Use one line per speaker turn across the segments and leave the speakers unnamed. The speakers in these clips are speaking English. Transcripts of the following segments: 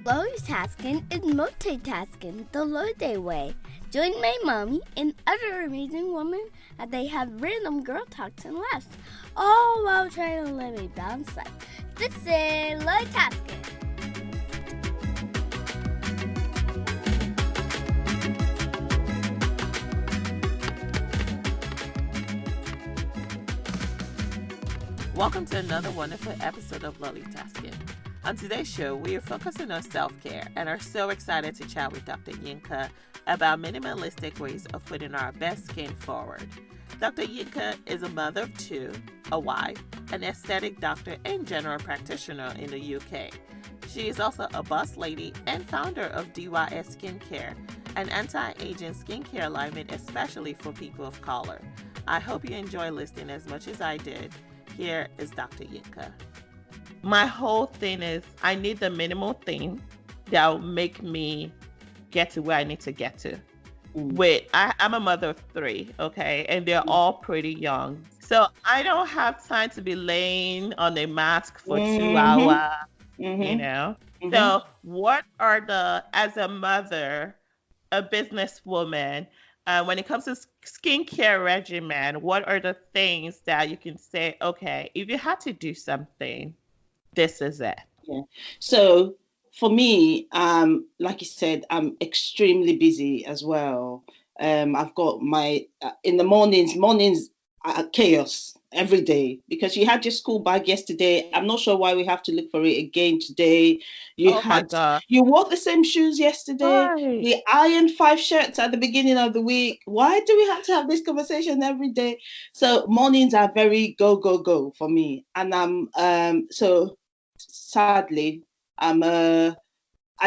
LollieTasking is multitasking the Lola way. Join my mommy and other amazing women as they have random girl talks and laughs, all while trying to live a balanced life. This is LollieTasking.
Welcome to another wonderful episode of LollieTasking. On today's show, we are focusing on self-care and are so excited to chat with Dr. Yinka about minimalistic ways of putting our best skin forward. Dr. Yinka is a mother of two, a wife, an aesthetic doctor, and general practitioner in the UK. She is also a boss lady and founder of DYS Skincare, an anti-aging skincare alignment especially for people of color. I hope you enjoy listening as much as I did. Here is Dr. Yinka. My whole thing is I need the minimal thing that will make me get to where I need to get to. I'm a mother of three, okay? And they're all pretty young. So I don't have time to be laying on a mask for 2 hours, you know? So what are as a mother, a businesswoman, when it comes to skincare regimen, what are the things that you can say, okay, if you had to do something, this is it?
Yeah. So for me, like you said, I'm extremely busy as well. I've got my, in the mornings are chaos every day because you had your school bag yesterday. I'm not sure why we have to look for it again today. You wore the same shoes yesterday.
Right.
We ironed 5 shirts at the beginning of the week. Why do we have to have this conversation every day? So mornings are very go for me. And so sadly, I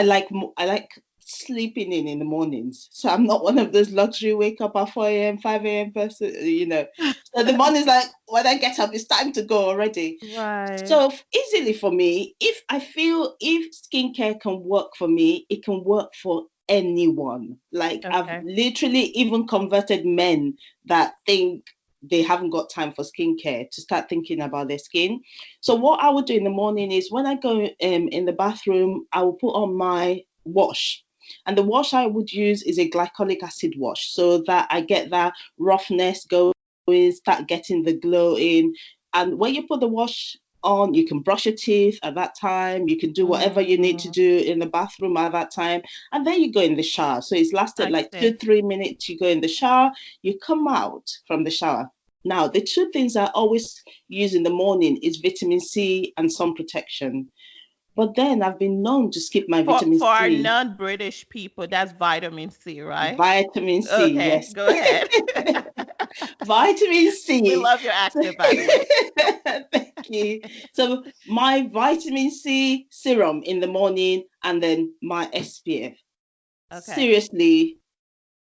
like sleeping in the mornings. So I'm not one of those luxury wake up at 4 a.m., 5 a.m. person, you know. So the morning's like, when I get up, it's time to go already.
Right.
So easily for me, if skincare can work for me, it can work for anyone. Like I've literally even converted men that think they haven't got time for skincare to start thinking about their skin. So what I would do in the morning is when I go in the bathroom, I will put on my wash. And the wash I would use is a glycolic acid wash so that I get that roughness going, start getting the glow in. And when you put the wash on, you can brush your teeth at that time. You can do whatever you need to do in the bathroom at that time. And then you go in the shower. So it's lasted 2-3 minutes. You go in the shower, you come out from the shower. Now, the two things I always use in the morning is vitamin C and sun protection. But then I've been known to skip my vitamin C.
For our non-British people, that's vitamin C, right?
Vitamin C,
okay,
yes.
Go ahead.
Vitamin C.
We love your accent, by the
way. Thank you. So my vitamin C serum in the morning and then my SPF. Okay. Seriously,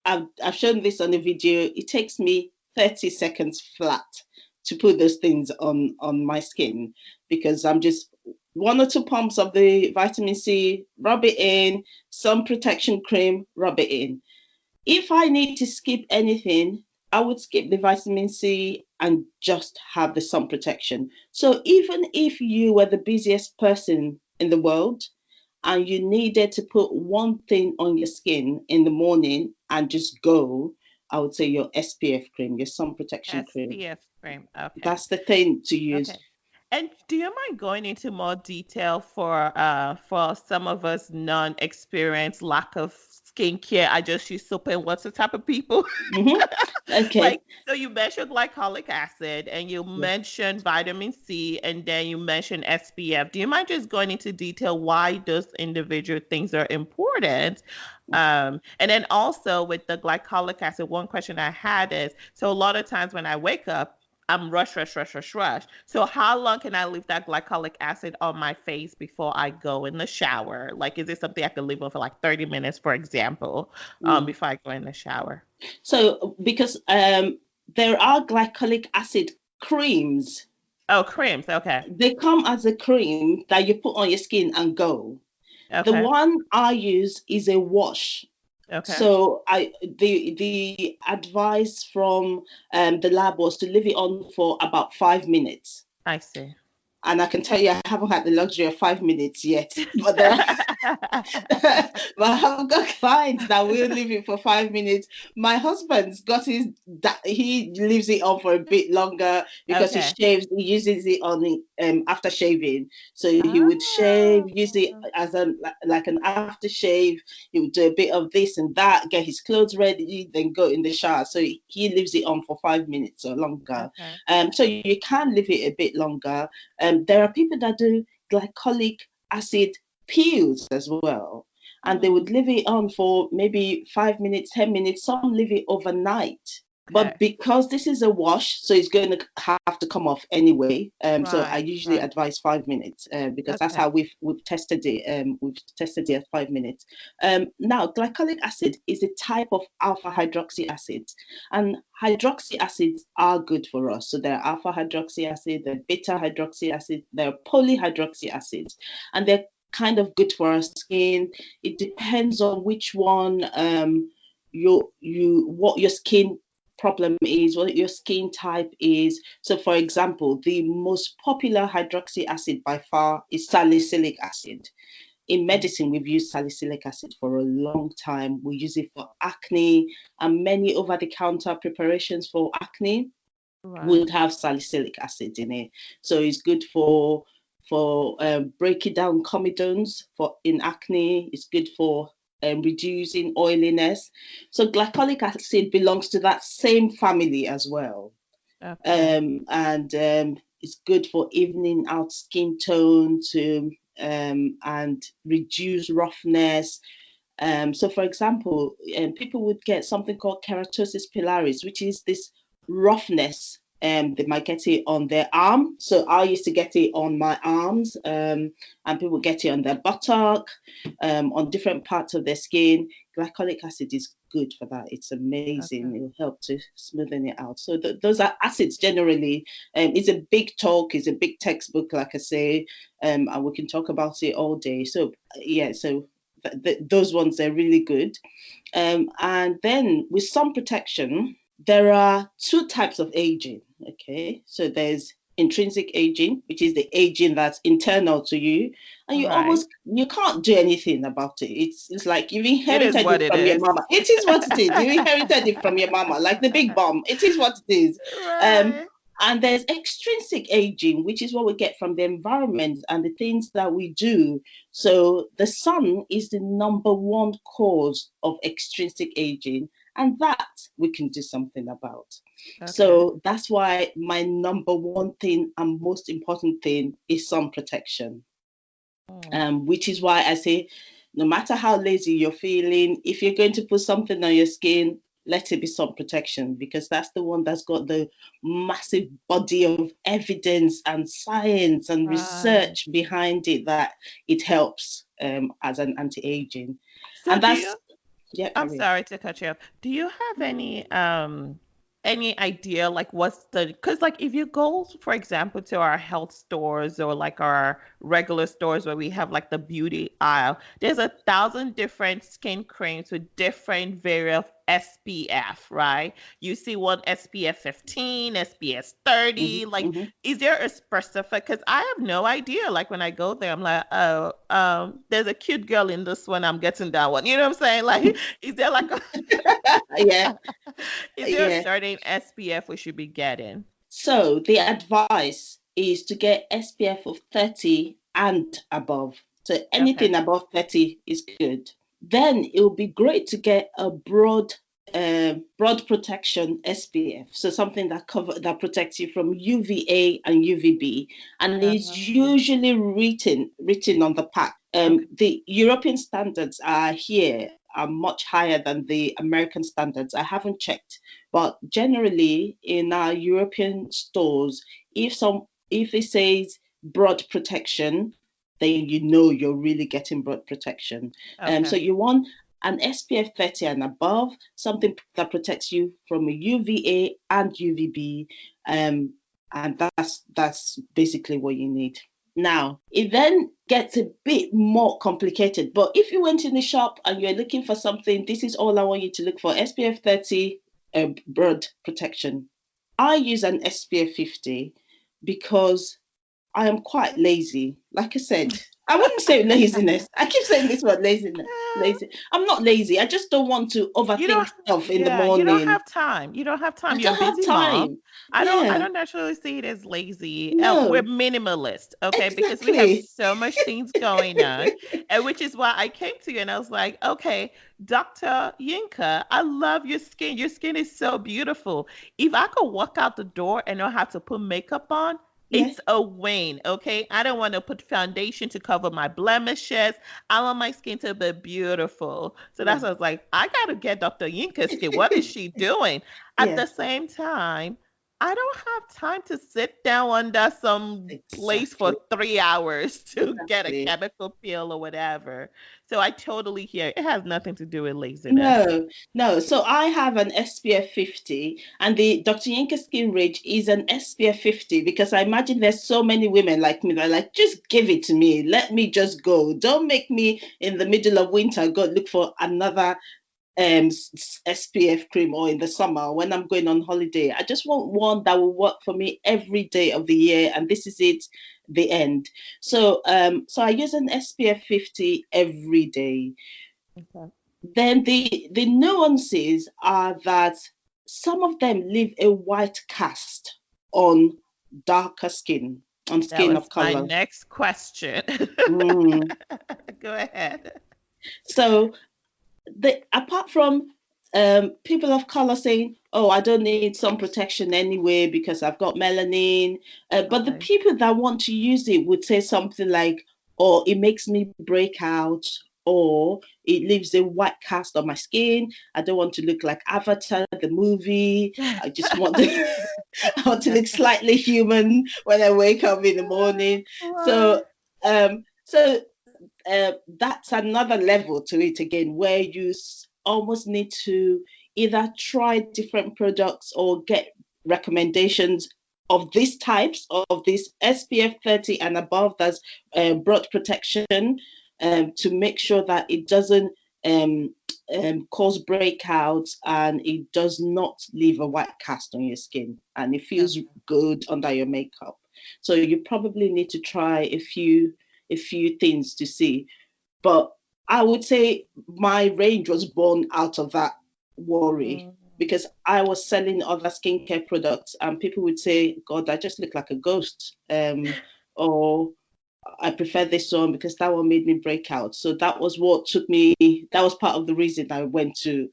I've shown this on the video. It takes me 30 seconds flat to put those things on my skin because I'm just 1 or 2 pumps of the vitamin C, rub it in, sun protection cream, rub it in. If I need to skip anything, I would skip the vitamin C and just have the sun protection. So even if you were the busiest person in the world and you needed to put one thing on your skin in the morning and just go, I would say your SPF cream, your sun protection cream.
SPF cream, okay.
That's the thing to use.
Okay. And do you mind going into more detail for some of us non-experienced, lack of skincare, I just use soap and water type of people?
Okay.
So you mentioned glycolic acid and you mentioned vitamin C and then you mentioned SPF. Do you mind just going into detail why those individual things are important? And then also with the glycolic acid, one question I had is, so a lot of times when I wake up, I'm rush. So how long can I leave that glycolic acid on my face before I go in the shower? Like, is it something I could leave on for like 30 minutes, for example, before I go in the shower?
So because there are glycolic acid creams.
Oh, creams. Okay.
They come as a cream that you put on your skin and go. Okay. The one I use is a wash. Okay. So the advice from the lab was to leave it on for about 5 minutes.
I see.
And I can tell you, I haven't had the luxury of 5 minutes yet. But But I've got clients that will leave it for 5 minutes. My husband's got he leaves it on for a bit longer because he
Okay.
shaves, he uses it on after shaving. So he would shave, use it
Oh,
as like an aftershave. He would do a bit of this and that, get his clothes ready, then go in the shower. So he leaves it on for 5 minutes or longer.
okay.
So you can leave it a bit longer. There are people that do glycolic acid peels as well. And they
Hmm.
would leave it on for maybe 5 minutes, 10 minutes. Some leave it overnight.
Okay.
But because this is a wash, so it's going to have to come off anyway. So I
Right.
usually
Right.
advise 5 minutes because that's
Okay.
how we've tested it. We've tested it at 5 minutes. Now, glycolic acid is a type of alpha hydroxy acid, and hydroxy acids are good for us. So there are alpha hydroxy acid, there are beta hydroxy acid, there are polyhydroxy acids, and they're kind of good for our skin. It depends on which one what your skin problem is, what your skin type is. So for example, the most popular hydroxy acid by far is salicylic acid. In medicine, we've used salicylic acid for a long time. We use it for acne, and many over-the-counter preparations for acne
Right.
would have salicylic acid in it. So it's good for breaking down comedones for in acne. It's good for reducing oiliness. So glycolic acid belongs to that same family as well.
Okay.
And it's good for evening out skin tone to and reduce roughness. So, for example, people would get something called keratosis pilaris, which is this roughness. They might get it on their arm. So I used to get it on my arms, and people get it on their buttock, on different parts of their skin. Glycolic acid is good for that. It's
Okay.
amazing. It will help to smoothen it out. So those are acids generally. It's a big talk. It's a big textbook, like I say, and we can talk about it all day. So yeah, so those ones are really good. And then with sun protection, there are two types of aging. Okay, so there's intrinsic aging, which is the aging that's internal to you, and
Right.
you can't do anything about it. It's like you've
It is
inherited
what
it
it
from your
is.
mama. It is what it is. You inherited it from your mama, like the big bomb. It is what it is. Um,
Right.
and there's extrinsic aging, which is what we get from the environment and the things that we do. So the sun is the number one cause of extrinsic aging, and that we can do something about.
Okay.
So that's why my number one thing and most important thing is sun protection.
Mm.
Which is why I say, no matter how lazy you're feeling, if you're going to put something on your skin, let it be sun protection because that's the one that's got the massive body of evidence and science and
Right.
research behind it that it helps as an anti-aging.
So
And
do you,
that's, yeah,
I'm
carry on.
sorry to cut you off. Do you have any idea like what's the because like if you go for example to our health stores or like our regular stores where we have like the beauty aisle, there's 1,000 different skin creams with different various SPF, right? You see one SPF 15, SPF 30,
Mm-hmm,
like
mm-hmm.
is there a specific because I have no idea. Like when I go there, I'm like, oh, there's a cute girl in this one, I'm getting that one. You know what I'm saying? Like, is there like a
Yeah,
is there a
yeah.
certain SPF we should be getting?
So the advice is to get SPF of 30 and above. So
Okay.
anything above 30 is good. Then it would be great to get a broad protection SPF. So something that protects you from UVA and UVB, and is
Uh,
usually written on the pack.
okay.
The European standards are here are much higher than the American standards. I haven't checked, but generally in our European stores, if it says broad protection, then you know you're really getting broad protection. So
Okay.
you want an SPF 30 and above, something that protects you from a UVA and UVB, and that's basically what you need. Now, it then gets a bit more complicated. But if you went in the shop and you're looking for something, this is all I want you to look for: SPF 30, broad protection. I use an SPF 50 because I am quite lazy. Like I said, I wouldn't say laziness. I keep saying this word, laziness. Lazy. I'm not lazy. I just don't want to
You don't,
overthink stuff in the
yeah, you don't
morning.
have time. You don't have
I
time. You're a
don't have
busy mom.
time.
I
Yeah.
don't necessarily see it as lazy. We're
No.
minimalist, okay? Because we have
Exactly.
so much things going on, and which is why I came to you and I was like, okay, Dr. Yinka, I love your skin. Your skin is so beautiful. If I could walk out the door and not have to put makeup on,
Yeah.
it's a win, okay? I don't want to put foundation to cover my blemishes. I want my skin to be beautiful. So that's
Yeah.
why I was like, I gotta get Dr. Yinka skin. What is she doing? At
Yeah.
the same time, I don't have time to sit down under some place for
Exactly.
3 hours to get a
Exactly.
chemical peel or whatever. So I totally hear it has nothing to do with laziness.
No, no. So I have an SPF 50, and the Dr. Yinka Skin range is an SPF 50 because I imagine there's so many women like me that are like, just give it to me. Let me just go. Don't make me in the middle of winter go look for another SPF cream, or in the summer when I'm going on holiday. I just want one that will work for me every day of the year, and this is it, the end. So I use an SPF 50 every day.
Okay.
Then the nuances are that some of them leave a white cast on darker skin, on
That
skin
was
of
my
color.
next question.
Mm.
Go ahead.
So apart from people of color saying, "Oh, I don't need sun protection anyway because I've got melanin," but the
Okay.
people that want to use it would say something like, "Oh, it makes me break out," or "It leaves a white cast on my skin. I don't want to look like Avatar the movie. I just want to, I want to look slightly human when I wake up in the morning."
Right.
So, that's another level to it again, where you almost need to either try different products or get recommendations of these types of this SPF 30 and above, that's broad protection, to make sure that it doesn't um, cause breakouts and it does not leave a white cast on your skin and it feels
Okay.
good under your makeup. So you probably need to try a few things to see. But I would say my range was born out of that worry
Mm.
because I was selling other skincare products and people would say, God, I just look like a ghost. Or I prefer this one because that one made me break out. So that was what took me, that was part of the reason I went to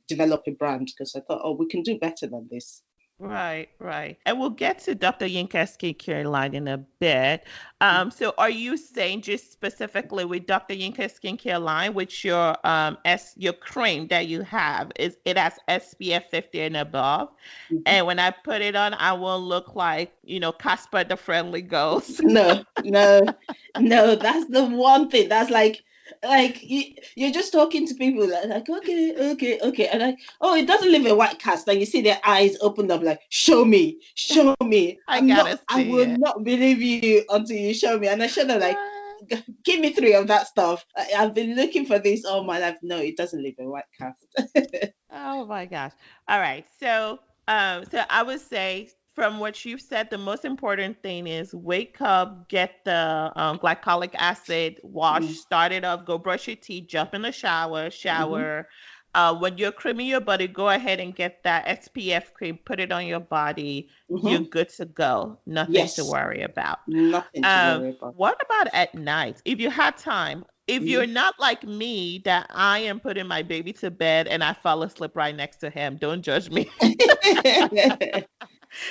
develop a brand, because I thought, oh, we can do better than this.
Right, right. And we'll get to Dr. Yinka's skincare line in a bit. So are you saying just specifically with Dr. Yinka's skincare line, which your cream that you have is it has SPF 50 and above?
Mhm.
And when I put it on, I will look like, Casper the Friendly Ghost.
No, no, no. That's the one thing. That's like you're just talking to people like, okay, okay, okay, and like, oh, it doesn't leave a white cast. And you see their eyes open up, like, show me, show me.
I gotta
I
see
will
it.
not believe you until you show me. And I should have like,
Right.
give me three of that stuff. I've been looking for this all my life. No, it doesn't leave a white cast.
Oh my gosh. All right. So I would say from what you've said, the most important thing is wake up, get the glycolic acid, wash,
Mm,
start it up, go brush your teeth, jump in the shower,
mhm,
shower. When you're creaming your body, go ahead and get that SPF cream, put it on your body. You're
mhm.
good to go. Nothing to
Yes,
worry about.
nothing to worry about.
What about at night? If you had time, if you're
Mhm.
not like me, that I am putting my baby to bed and I fall asleep right next to him, don't judge me.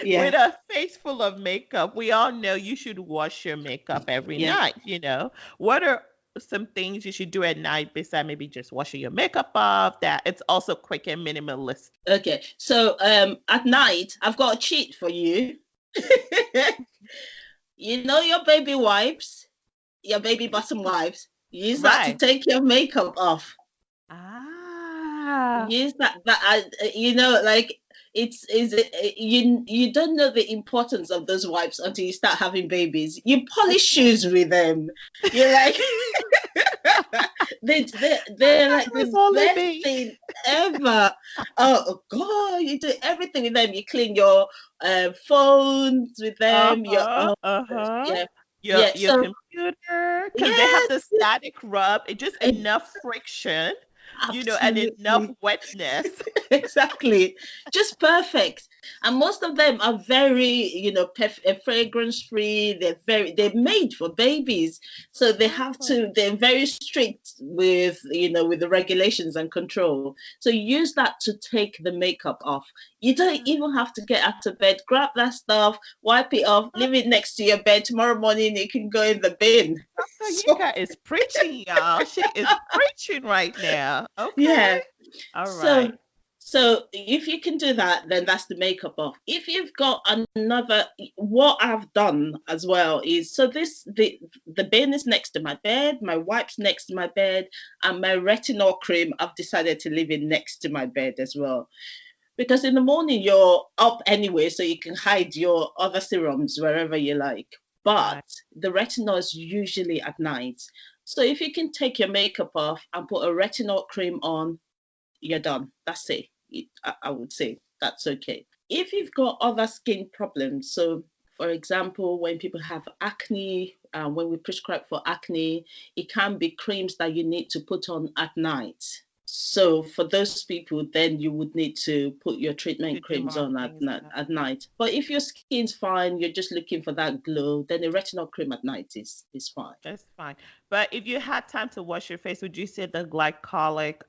Yeah,
With a face full of makeup, we all know you should wash your makeup every
yeah.
night. What are some things you should do at night besides maybe just washing your makeup off that it's also quick and minimalist?
Okay, so at night, I've got a cheat for you. You know your baby wipes, your baby bottom wipes. Use that to
Right.
take your makeup off.
Ah,
Use that. Like You don't know the importance of those wipes until you start having babies. You polish shoes with them. You're like they're like
It was
the
only
best
me.
thing ever. Oh God, you do everything with them. You clean your phones with them. Your
Uh-huh. Uh-huh.
yeah,
Your
yeah.
your
So
computer, because they have
yes,
the static rub. It just
e-
enough friction, and enough
absolutely.
wetness.
Exactly, just perfect. And most of them are very, fragrance free. They're made for babies, so
Oh,
they're very strict with, with the regulations and control. So use that to take the makeup off. You don't even have to get out of bed. Grab that stuff, wipe it off, leave it next to your bed. Tomorrow morning it can go in the bin.
Dr.
So
Yinka is preaching, y'all. She is preaching right now. Okay.
yeah.
All
So
right.
if you can do that, then that's the makeup off. If you've got another, what I've done as well is, so the bin is next to my bed, my wipes next to my bed, and my retinol cream I've decided to leave it next to my bed as well. Because in the morning you're up anyway, so you can hide your other serums wherever you like. But
Right.
the retinol is usually at night. So if you can take your makeup off and put a retinol cream on, you're done. That's it. I would say that's okay. If you've got other skin problems, so for example, when people have acne, when we prescribe for acne, it can be creams that you need to put on at night. So for those people, then you would need to put your
To
treatment
do
creams
more
on
things.
at night. But if your skin's fine, you're just looking for that glow, then a retinol cream at night is fine.
That's fine. But if you had time to wash your face, would you say the glycolic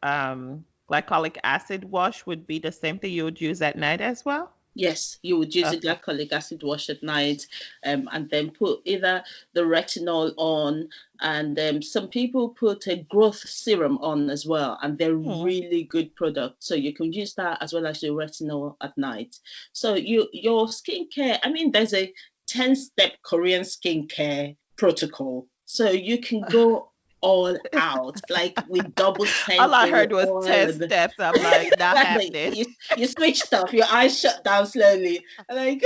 acid wash would be the same thing you would use at night as well?
Yes, you would use a
Okay.
glycolic acid wash at night, and then put either the retinol on, and some people put a growth serum on as well, and they're
Hmm.
really good products. So you can use that as well as your retinol at night. So your skincare, I mean, there's a 10-step Korean skincare protocol, so you can go all out, like with double
All I
cleansing with
heard was
oil
10
and
steps. I'm like, not
exactly.
happening.
You switched off, your eyes shut down slowly. Like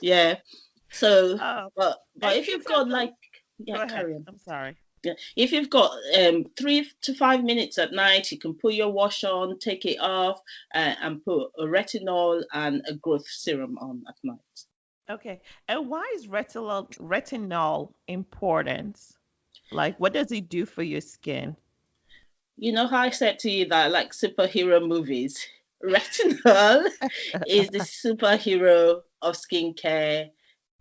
yeah. So
Oh,
but
and
if
in
you've got
terms of,
like yeah,
go ahead.
carry on.
I'm sorry.
Yeah. If you've got 3 to 5 minutes at night, you can put your wash on, take it off, and put a retinol and a growth serum on at night.
Okay. And why is retinol important? Like, what does it do for your skin?
You know how I said to you that I like superhero movies? Retinol is the superhero of skincare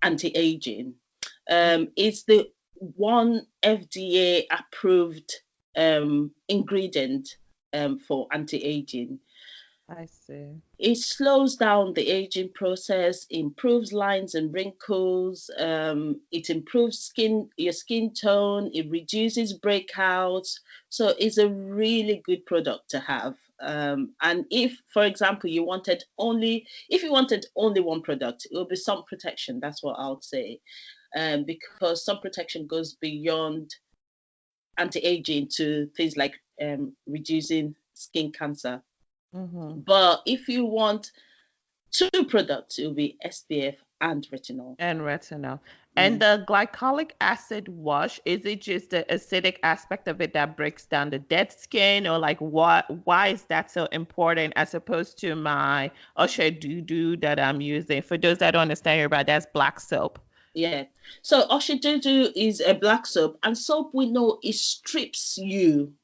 anti-aging. It's the one FDA approved ingredient for anti-aging.
I see.
It slows down the aging process, improves lines and wrinkles, it improves your skin tone, it reduces breakouts. So it's a really good product to have. And if, for example, if you wanted only one product, it will be sun protection. That's what I would say, because sun protection goes beyond anti-aging to things like reducing skin cancer.
Mm-hmm.
But if you want two products, it will be SPF and retinol.
And retinol. And
Mm.
the glycolic acid wash, is it just the acidic aspect of it that breaks down the dead skin, or like why is that so important as opposed to my Usher Doo that I'm using? For those that don't understand Yoruba, that's black soap.
Yeah. So Oshidudu is a black soap, and soap we know it strips you.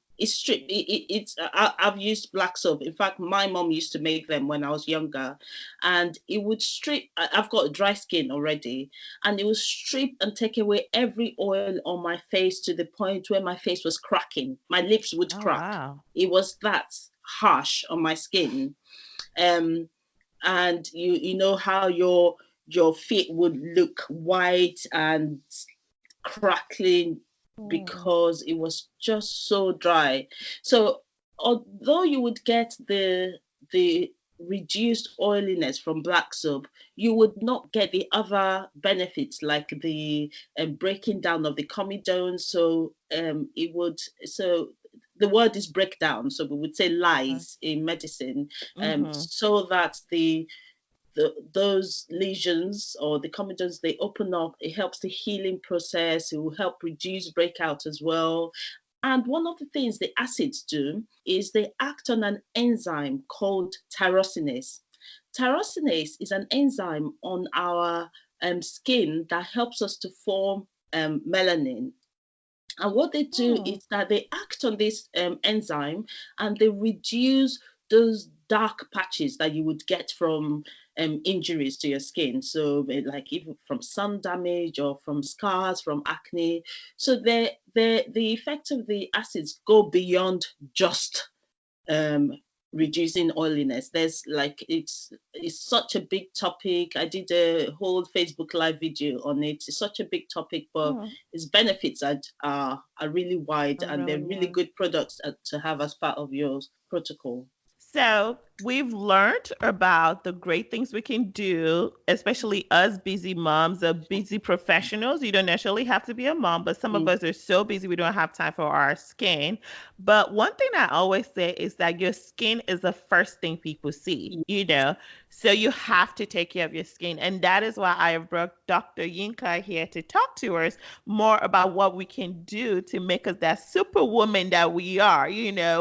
I've used black soap. In fact, my mom used to make them when I was younger, and it would strip. I've got dry skin already, and it would strip and take away every oil on my face to the point where my face was cracking. My lips would
Oh
crack.
wow.
It was that harsh on my skin. Um, and you know how your feet would look white and crackling
Hmm.
because it was just so dry. So although you would get the reduced oiliness from black soap, you would not get the other benefits like the breaking down of the comedones. So it would so the word is breakdown, so we would say lies in medicine, so that those lesions or the comedones, they open up. It helps the healing process. It will help reduce breakout as well. And one of the things the acids do is they act on an enzyme called tyrosinase. Tyrosinase is an enzyme on our skin that helps us to form melanin. And what they do is that they act on this enzyme, and they reduce those dark patches that you would get from injuries to your skin. So like even from sun damage or from scars, from acne. So the effect of the acids go beyond just reducing oiliness. There's like it's such a big topic. I did a whole Facebook live video on it. It's such a big topic, but its benefits are really wide, and they're really good products to have as part of your protocol.
So we've learned about the great things we can do, especially us busy moms or busy professionals. You don't necessarily have to be a mom, but some of us are so busy we don't have time for our skin. But one thing I always say is that your skin is the first thing people see, so you have to take care of your skin. And that is why I have brought Dr. Yinka here to talk to us more about what we can do to make us that superwoman that we are,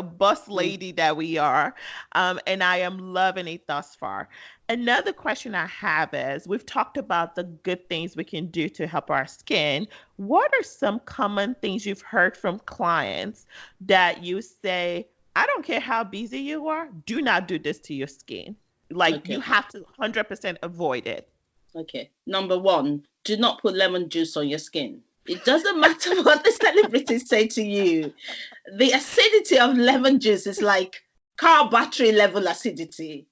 boss lady that we are. And I am loving it thus far. Another question I have is, we've talked about the good things we can do to help our skin. What are some common things you've heard from clients that you say, I don't care how busy you are, do not do this to your skin? Like, you have to 100% avoid it.
Okay. Number one, do not put lemon juice on your skin. It doesn't matter what the celebrities say to you. The acidity of lemon juice is like car battery level acidity.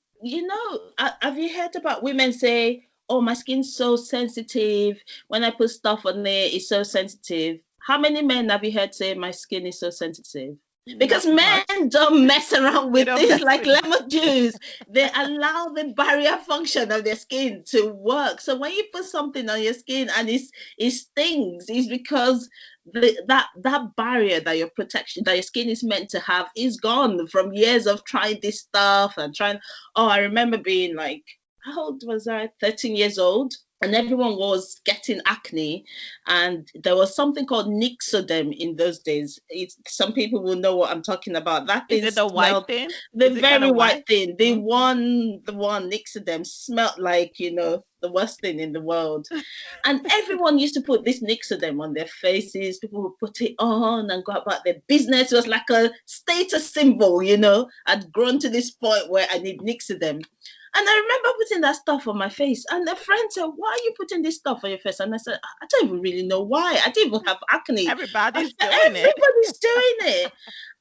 Have you heard about women say, oh, my skin's so sensitive. When I put stuff on it, it's so sensitive. How many men have you heard say my skin is so sensitive? Because men don't mess around with things like lemon juice. They allow the barrier function of their skin to work. So when you put something on your skin and it stings, it's because that barrier that your protection, that your skin is meant to have, is gone from years of trying this stuff and trying. Oh, I remember being like, how old was I? 13 years old. And everyone was getting acne, and there was something called Nixoderm in those days. Some people will know what I'm talking about. That
is it the white thing?
The very white thing. The one Nixoderm smelled like the worst thing in the world. And everyone used to put this Nixoderm on their faces. People would put it on and go about their business. It was like a status symbol. I'd grown to this point where I need Nixoderm. And I remember putting that stuff on my face. And a friend said, why are you putting this stuff on your face? And I said, I don't even really know why. I didn't even have acne.
Everybody's doing
it.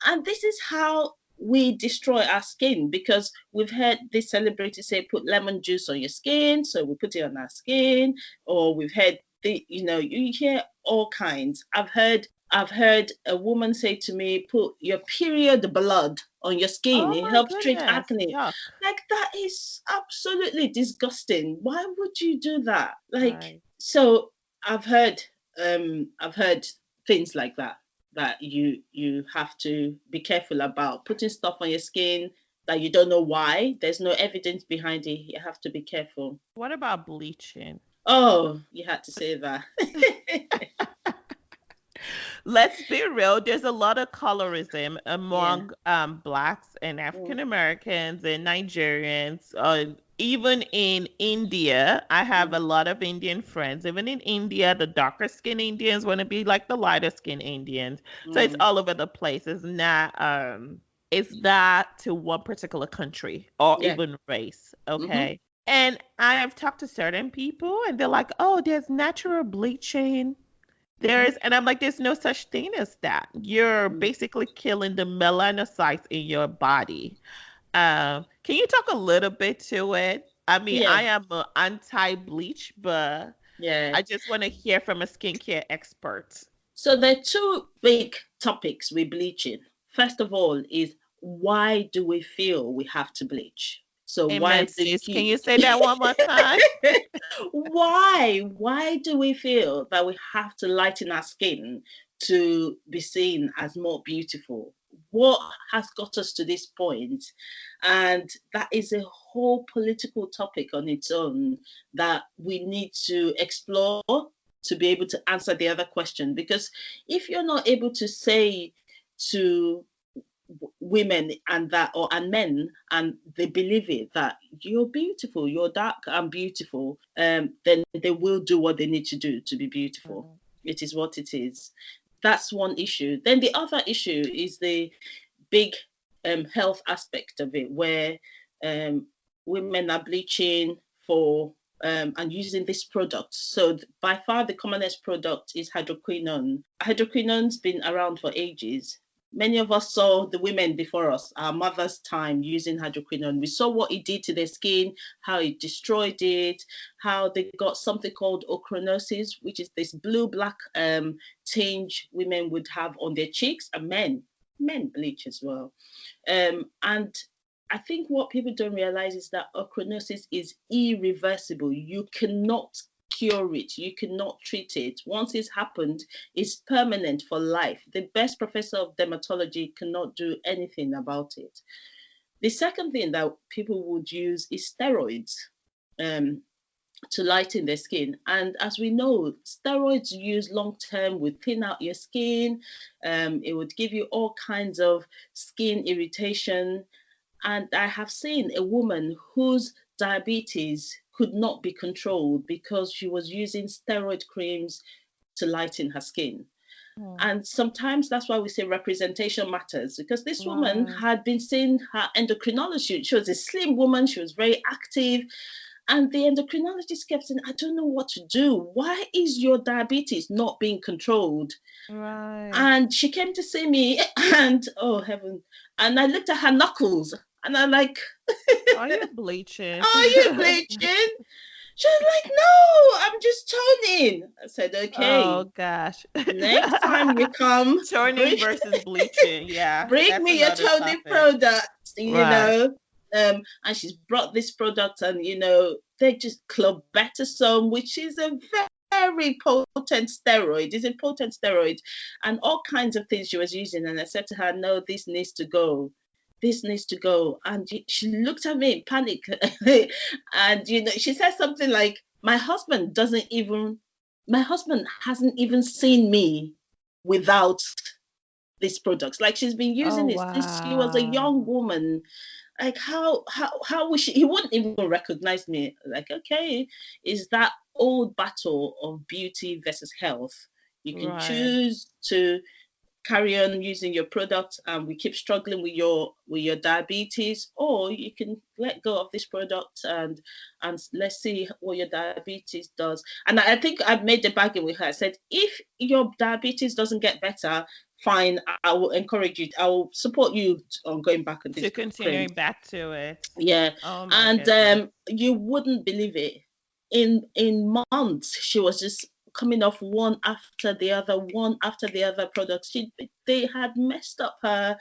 And this is how we destroy our skin, because we've heard this celebrity say, put lemon juice on your skin. So we put it on our skin. Or we've heard, you hear all kinds. I've heard a woman say to me, put your period blood on your skin. It helps treat acne.
Yuck.
Like, that is absolutely disgusting. Why would you do that?
Right.
So I've heard things like that you have to be careful about, putting stuff on your skin that you don't know why. There's no evidence behind it. You have to be careful.
What about bleaching?
Oh, you had to say that.
Let's be real. There's a lot of colorism among Blacks and African Americans and Nigerians. Even in India, I have a lot of Indian friends. Even in India, the darker skinned Indians want to be like the lighter skinned Indians. So it's all over the place. It's not to one particular country or even race. Okay. And I have talked to certain people and they're like, oh, there's natural bleaching. And I'm like, there's no such thing as that. You're basically killing the melanocytes in your body. Can you talk a little bit to it? I mean, I am an anti-bleach, but I just want to hear from a skincare expert.
So there are two big topics with bleaching. First of all is, why do we feel we have to bleach? So
Amen, can you say that one more time?
Why do we feel that we have to lighten our skin to be seen as more beautiful? what has got us to this point. And that is a whole political topic on its own that we need to explore to be able to answer the other question. Because if you're not able to say to women and men, and they believe it, that you're beautiful, you're dark and beautiful, then they will do what they need to do to be beautiful. It is what it is. That's one issue. Then the other issue is the big health aspect of it, where women are bleaching for and using this product. So by far the commonest product is hydroquinone. Hydroquinone's been around for ages. Many of us saw the women before us, our mother's time, using hydroquinone. We saw what it did to their skin, how it destroyed it, how they got something called ochronosis, which is this blue-black tinge women would have on their cheeks, and men bleach as well. And I think what people don't realize is that ochronosis is irreversible. You cannot cure it. You cannot treat it. Once it's happened, it's permanent for life. The best professor of dermatology cannot do anything about it. The second thing that people would use is steroids to lighten their skin. And as we know, steroids used long term would thin out your skin. It would give you all kinds of skin irritation. And I have seen a woman whose diabetes could not be controlled because she was using steroid creams to lighten her skin. And sometimes that's why we say representation matters, because this woman had been seeing her endocrinologist. She was a slim woman. She was very active. And the endocrinologist kept saying, I don't know what to do. Why is your diabetes not being controlled? And she came to see me, and oh heaven. And I looked at her knuckles, and I'm like,
are you bleaching?
Are you bleaching? She was like, no, I'm just toning. I said, okay.
Oh gosh.
Next time you come,
toning versus bleaching, yeah.
Bring me your toning product, you know. And she's brought this product, and you know, they just clobetasol, which is a very potent steroid. It's a potent steroid, and all kinds of things she was using. And I said to her, no, this needs to go. This needs to go. And she looked at me in panic. And you know, she said something like, my husband hasn't even seen me without these products. Like, she's been using it since she was a young woman. Like, how would she? He wouldn't even recognize me. Like, okay, is that old battle of beauty versus health? You can choose to carry on using your product, and we keep struggling with your diabetes, or you can let go of this product and let's see what your diabetes does. And I think I've made the bargain with her. I said, if your diabetes doesn't get better, fine, I will encourage you. I will support you on going back on this.
To continuing back to it.
Yeah.
Oh
and you wouldn't believe it. In months, she was just coming off one after the other product. They had messed up her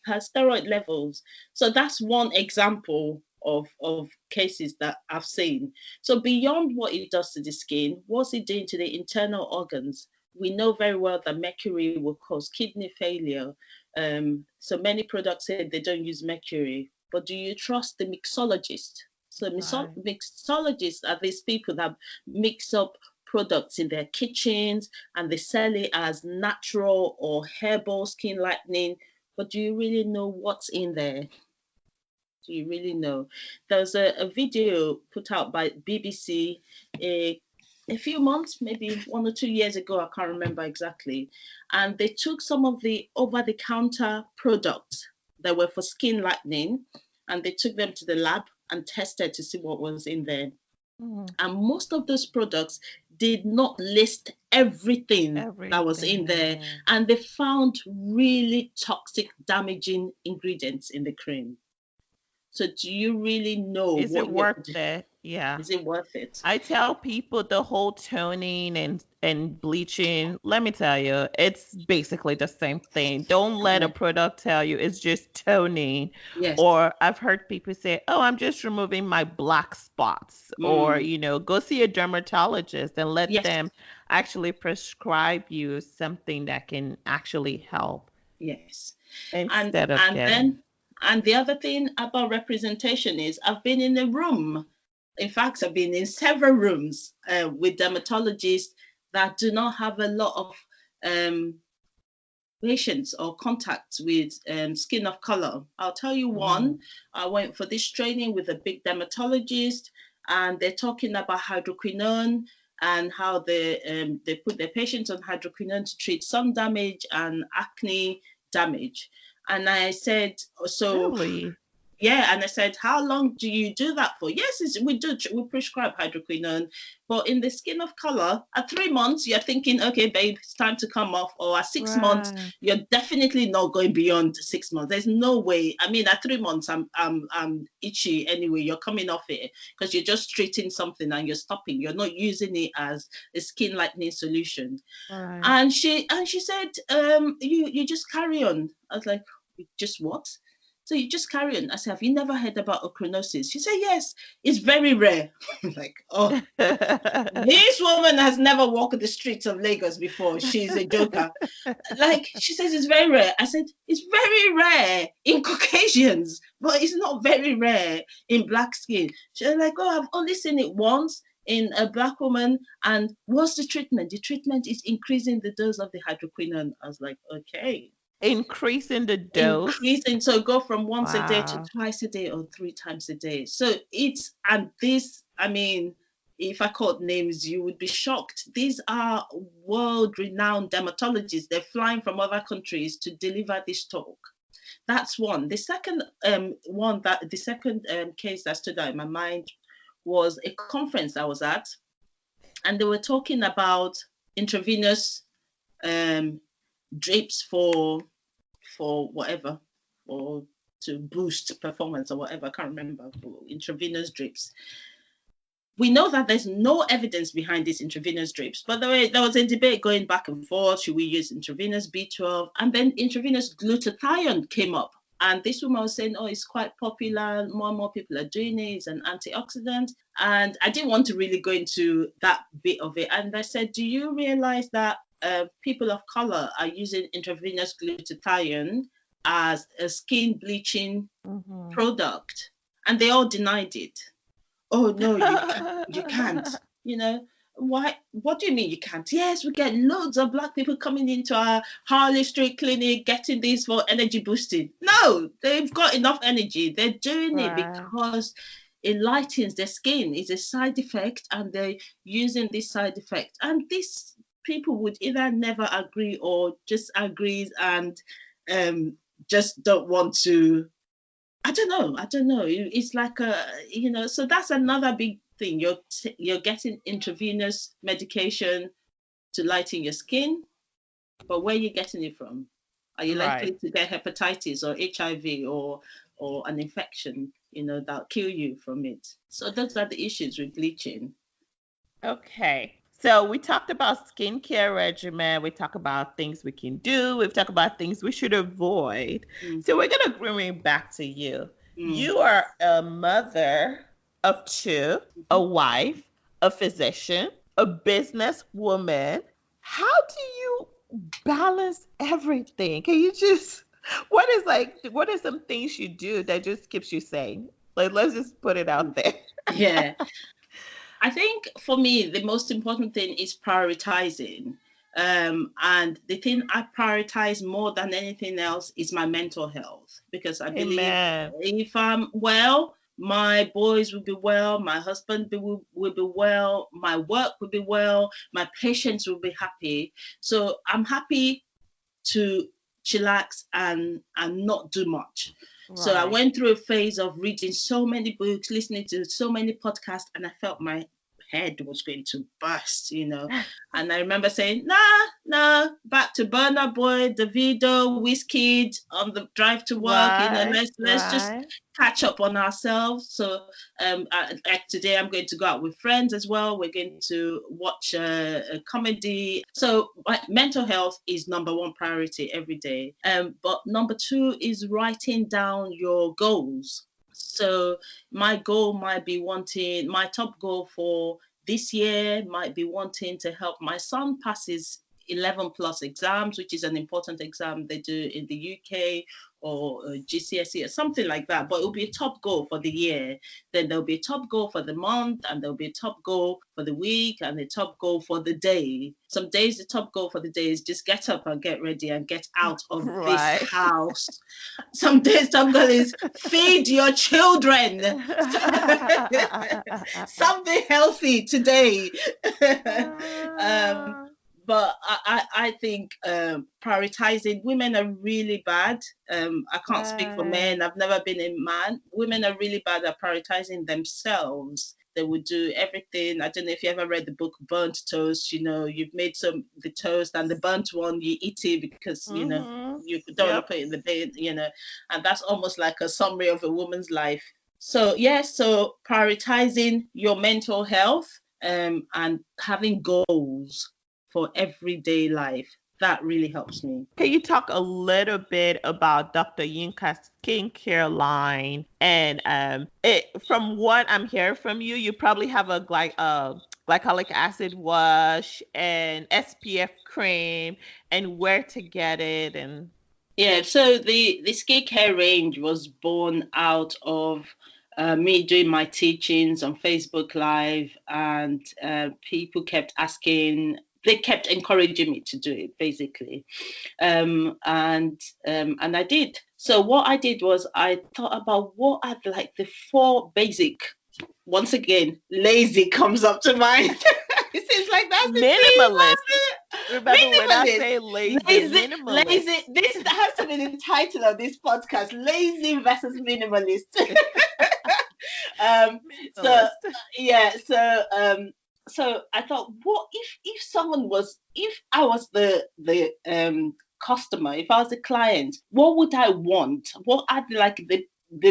steroid levels. So that's one example of cases that I've seen. So beyond what it does to the skin, what's it doing to the internal organs? We know very well that mercury will cause kidney failure. So many products say they don't use mercury, but do you trust the mixologist? So mixologists are these people that mix up products in their kitchens, and they sell it as natural or herbal skin lightening. But do you really know what's in there? Do you really know? There's a video put out by BBC a few months, maybe 1 or 2 years ago, I can't remember exactly. And they took some of the over-the-counter products that were for skin lightening, and they took them to the lab and tested to see what was in there. And most of those products did not list everything that was in there. And they found really toxic, damaging ingredients in the cream. So do you really know?
Is it worth it? Yeah.
Is it worth it?
I tell people the whole toning and bleaching, let me tell you, it's basically the same thing. Don't let a product tell you it's just toning.
Yes.
Or I've heard people say, oh, I'm just removing my black spots. Or, you know, go see a dermatologist and let them actually prescribe you something that can actually help.
Yes.
Instead of
And
getting.
then, and the other thing about representation is I've been in a room. In fact, I've been in several rooms with dermatologists that do not have a lot of um, patients or contacts with skin of color. I'll tell you one. I went for this training with a big dermatologist, and they're talking about hydroquinone and how they put their patients on hydroquinone to treat sun damage and acne damage. And I said, so
Really?
yeah, and I said, how long do you do that for? Yes, we prescribe hydroquinone, but in the skin of color, at 3 months, you're thinking, okay, babe, it's time to come off. Or at 6 months,
Right.
you're definitely not going beyond 6 months. There's no way. I mean, at 3 months, I'm itchy anyway. You're coming off it because you're just treating something and you're stopping. You're not using it as a skin lightening solution.
Right.
And she said, you just carry on. I was like, just what? So you just carry on. I said, have you never heard about ochronosis? She said, yes, it's very rare. I'm like, oh, this woman has never walked the streets of Lagos before. She's a joker. Like, she says it's very rare. I said, it's very rare in Caucasians, but it's not very rare in black skin. She's like, oh, I've only seen it once in a black woman. And what's the treatment? The treatment is increasing the dose of the hydroquinone. I was like, okay.
Increasing the dose.
Increasing, so go from once a day to
Wow.
twice a day or 3 times a day. So it's, and this, I mean, if I called names, you would be shocked. These are world-renowned dermatologists. They're flying from other countries to deliver this talk. That's one. The second case that stood out in my mind was a conference I was at, and they were talking about intravenous drips for whatever, or to boost performance or whatever. I can't remember, for intravenous drips. We know that there's no evidence behind these intravenous drips, but there was a debate going back and forth. Should we use intravenous B12? And then intravenous glutathione came up. And this woman was saying, oh, it's quite popular. More and more people are doing it. It's an antioxidant. And I didn't want to really go into that bit of it. And I said, do you realize that people of color are using intravenous glutathione as a skin bleaching product? And they all denied it. Oh no, you can't. You know, why? What do you mean you can't? Yes, we get loads of black people coming into our Harley Street clinic getting these for energy boosting. No, they've got enough energy. They're doing it
Right.
because it lightens their skin. It's a side effect, and they're using this side effect. And these people would either never agree or just agrees and just don't want to. I don't know. I don't know. It's like so that's another big thing. You're getting intravenous medication to lighten your skin, but where are you getting it from? Are you likely
Right.
to get hepatitis or HIV or an infection, that'll kill you from it? So those are the issues with bleaching.
Okay. So we talked about skincare regimen. We talked about things we can do. We've talked about things we should avoid.
Mm,
So we're going to bring it back to you.
mm,
You are a mother of two, a wife, a physician, a businesswoman. How do you balance everything? Can you just, what are some things you do that just keeps you sane? Like, let's just put it out
mm.
there.
Yeah. I think for me, the most important thing is prioritizing. And the thing I prioritize more than anything else is my mental health, because I believe
Amen.
if I'm well, my boys will be well, my husband will be well, my work will be well, my patients will be happy. So I'm happy to chillax and not do much. So I
Right.
went through a phase of reading so many books, listening to so many podcasts, and I felt my head was going to burst. And I remember saying, nah, back to Burna Boy, Davido, Whiskey on the drive to work.
Right,
Let's just
right.
catch up on ourselves. So today I'm going to go out with friends as well. We're going to watch a comedy. So mental health is number one priority every day. But number two is writing down your goals. So my goal might be my top goal for this year might be wanting to help my son pass his 11 plus exams, which is an important exam they do in the UK, or GCSE or something like that. But it'll be a top goal for the year. Then there'll be a top goal for the month, and there'll be a top goal for the week, and a top goal for the day. Some days the top goal for the day is just get up and get ready and get out of this house. Some days top goal is feed your children. Something healthy today. But I think prioritizing, women are really bad. I can't speak for men. I've never been a man. Women are really bad at prioritizing themselves. They would do everything. I don't know if you ever read the book Burnt Toast. You've made the toast, and the burnt one you eat it because you don't want to put it in the bin. And that's almost like a summary of a woman's life. So so prioritizing your mental health and having goals for everyday life, that really helps me.
Can you talk a little bit about Dr. Yinka's skincare line? And from what I'm hearing from you, you probably have a glycolic acid wash and SPF cream, and where to get it. And
so the skincare range was born out of me doing my teachings on Facebook Live, and people kept asking. They kept encouraging me to do it, basically. And I did. So what I did was I thought about what are like the 4 basic, once again, lazy comes up to mind. It seems like that's
minimalist. Remember when I say lazy, minimalist.
Lazy, this has to be the title of this podcast, Lazy versus Minimalist. So I thought, what if I was the customer, if I was the client, what would I want? What are the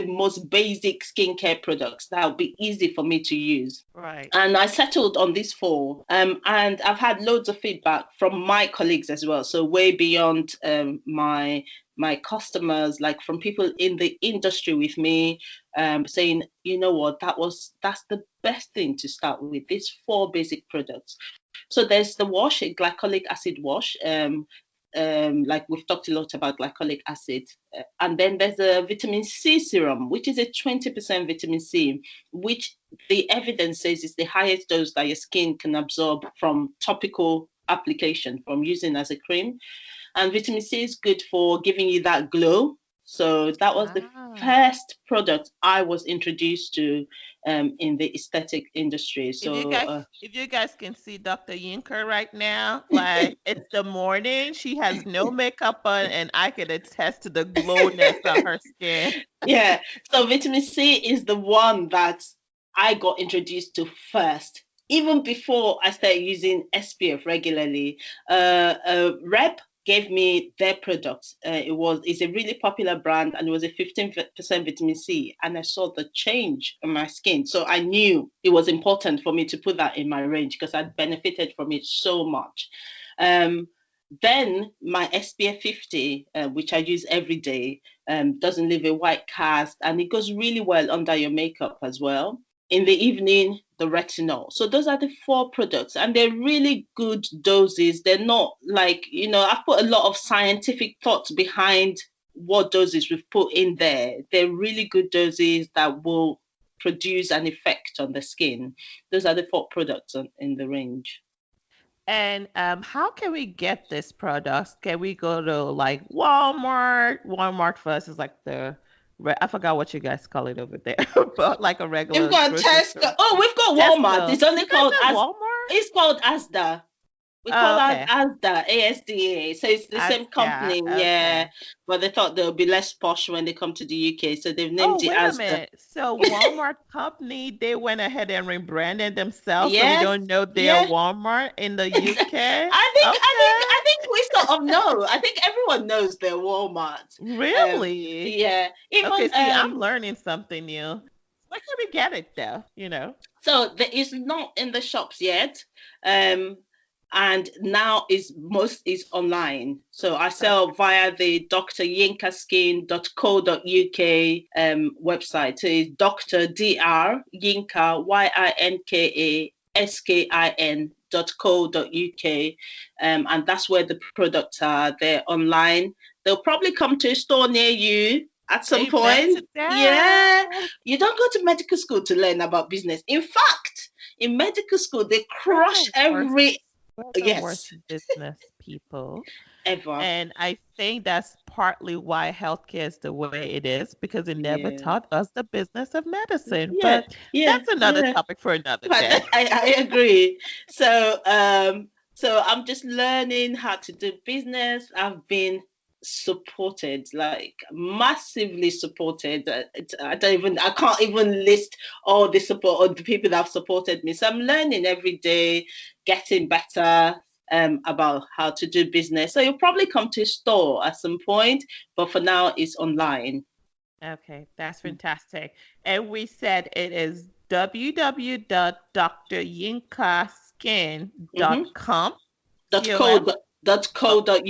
most basic skincare products that would be easy for me to use?
Right.
And I settled on these 4. And I've had loads of feedback from my colleagues as well. So way beyond my customers, like from people in the industry with me, saying, you know what, that's the best thing to start with, these 4 basic products. So there's the wash, a glycolic acid wash. Like we've talked a lot about glycolic acid. And then there's a vitamin C serum, which is a 20% vitamin C, which the evidence says is the highest dose that your skin can absorb from topical application, from using as a cream. And vitamin C is good for giving you that glow. So that was the first product I was introduced to in the aesthetic industry. So
if you guys can see Dr. Yinka right now, like it's the morning, she has no makeup on, and I can attest to the glowness of her skin.
Yeah. So vitamin C is the one that I got introduced to first. Even before I started using SPF regularly, Rep gave me their product. It's a really popular brand, and it was a 15% vitamin C, and I saw the change in my skin. So I knew it was important for me to put that in my range because I'd benefited from it so much. Then my SPF 50, which I use every day, doesn't leave a white cast, and it goes really well under your makeup as well. In the evening, the retinol. So those are the 4 products, and they're really good doses. They're not like, I've put a lot of scientific thoughts behind what doses we've put in there. They're really good doses that will produce an effect on the skin. Those are the 4 products in the range.
And how can we get this product? Can we go to like Walmart? Walmart for us is like I forgot what you guys call it over there, but like a regular.
We've got Tesco. Oh, we've got Walmart. It's only called Walmart. It's called Asda. We call it Asda, ASDA. So it's the same company, yeah. But they thought they'll be less posh when they come to the UK, so they've named it Asda. Wait a minute.
So Walmart company, they went ahead and rebranded themselves, so we don't know they're Walmart in the UK.
I think we sort of know. I think everyone knows they're Walmart.
Really?
Yeah.
I'm learning something new. Where can we get it though?
So it's not in the shops yet. And now is online. So I sell via the dryinkaskin.co.uk website. So it's Dr. Dr. Yinka, YINKASKIN.co.uk. and that's where the products are. They're online. They'll probably come to a store near you at some point. Yeah, you don't go to medical school to learn about business. In fact, in medical school, they crush every
worst business people
ever.
And I think that's partly why healthcare is the way it is, because it never taught us the business of medicine. But that's another topic for another day.
I agree. So I'm just learning how to do business. I've been supported, like massively supported. I can't even list all the support or the people that have supported me. So I'm learning every day, getting better about how to do business. So you'll probably come to a store at some point, but for now it's online.
Okay, that's fantastic. And we said it is www.dryinkaskin.com.
.co.uk.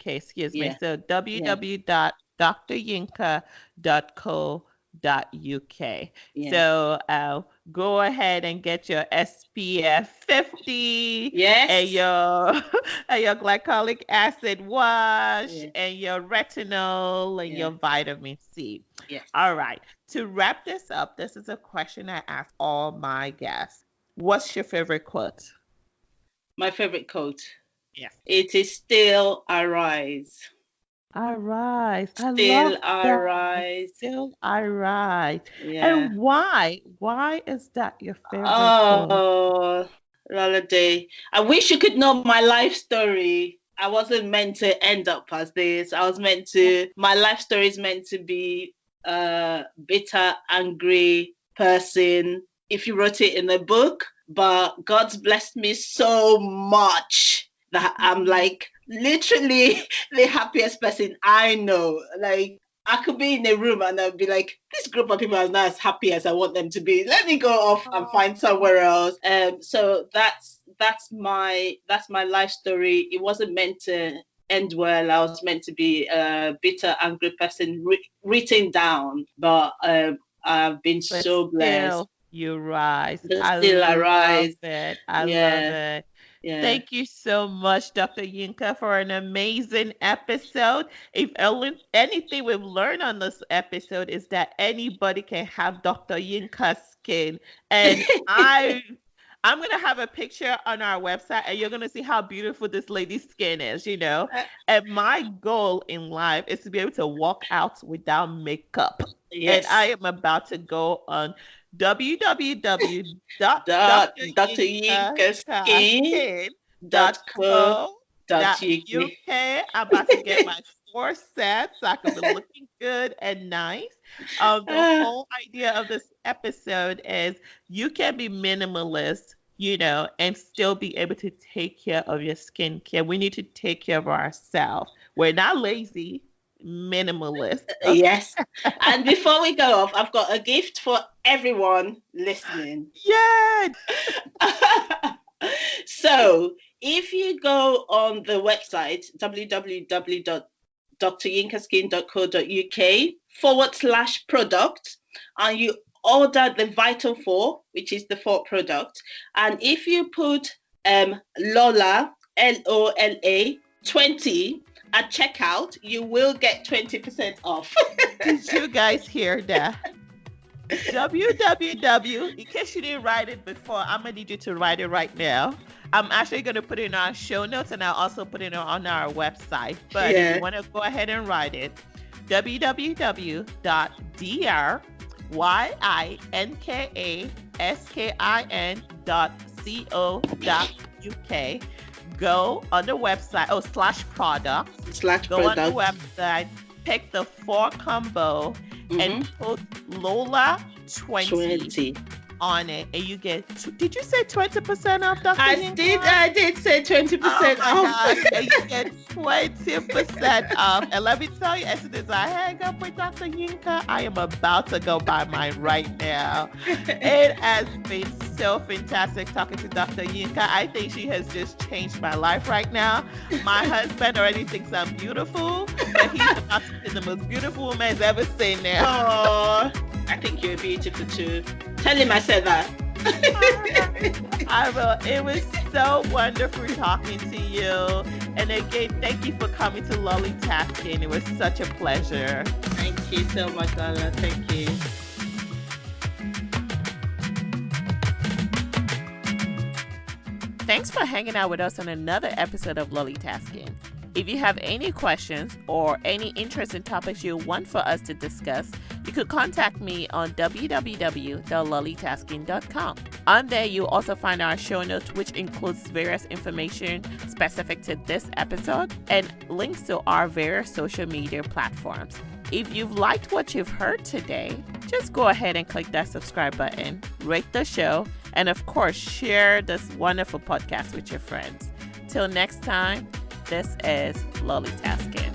Excuse me. So www.dryinka.co.uk. So go ahead and get your SPF 50 and your glycolic acid wash and your retinol and your vitamin C. All right. To wrap this up, this is a question I ask all my guests. What's your favorite quote?
My favorite quote.
Yes.
It is still arise.
Arise.
Still arise.
Still arise.
Yeah.
And why? Why is that your favorite quote?
Oh, Lola Day. I wish you could know my life story. I wasn't meant to end up as this. My life story is meant to be a bitter, angry person if you wrote it in a book. But God's blessed me so much that I'm like literally the happiest person I know. Like I could be in a room and I'll be like, this group of people are not as happy as I want them to be. Let me go off and find somewhere else. So that's my life story. It wasn't meant to end well. I was meant to be a bitter, angry person written down. But I've been so blessed.
You rise.
I love
it. I love it. Yeah. Thank you so much, Dr. Yinka, for an amazing episode. If anything we've learned on this episode is that anybody can have Dr. Yinka Skin. And I'm going to have a picture on our website and you're going to see how beautiful this lady's skin is, you know. And my goal in life is to be able to walk out without makeup. Yes. And I am about to go on www.dryinkaskin.co.uk. I'm about to get my 4 sets so I can be looking good and nice. The whole idea of this episode is you can be minimalist, you know, and still be able to take care of your skincare. We need to take care of ourselves. We're not lazy. Minimalist. Okay.
Yes. And before we go off, I've got a gift for everyone listening.
Yeah.
So if you go on the website www.dryinkaskin.co.uk/product and you order the Vital 4, which is the 4th product, and if you put Lola, LOLA 20 at checkout, you will get 20% off.
Did you guys hear that? www, in case you didn't write it before, I'm going to need you to write it right now. I'm actually going to put it in our show notes and I'll also put it on our website. But if you want to go ahead and write it, www.dryinkaskin.co.uk. Go on the website, /products. Go on the website, pick the 4 combo and put Lola 20 on it, and you get. Did you say 20% off, Dr. Yinka?
I did say 20% off.
Gosh, and you get 20% off. And let me tell you, as soon as I hang up with Dr. Yinka, I am about to go buy mine right now. It has been so fantastic talking to Dr. Yinka. I think she has just changed my life right now. My husband already thinks I'm beautiful, but he's about to be the most beautiful woman he's ever seen now.
Oh, I think you're beautiful too. Tell him I said that.
I will. It was so wonderful talking to you. And again, thank you for coming to LollieTasking. It was such a pleasure.
Thank you so much, Lola. Thank you.
Thanks for hanging out with us on another episode of LollieTasking. If you have any questions or any interesting topics you want for us to discuss, you could contact me on www.LollieTasking.com. On there, you'll also find our show notes, which includes various information specific to this episode and links to our various social media platforms. If you've liked what you've heard today, just go ahead and click that subscribe button, rate the show, and of course, share this wonderful podcast with your friends. Till next time, this is LollieTasking.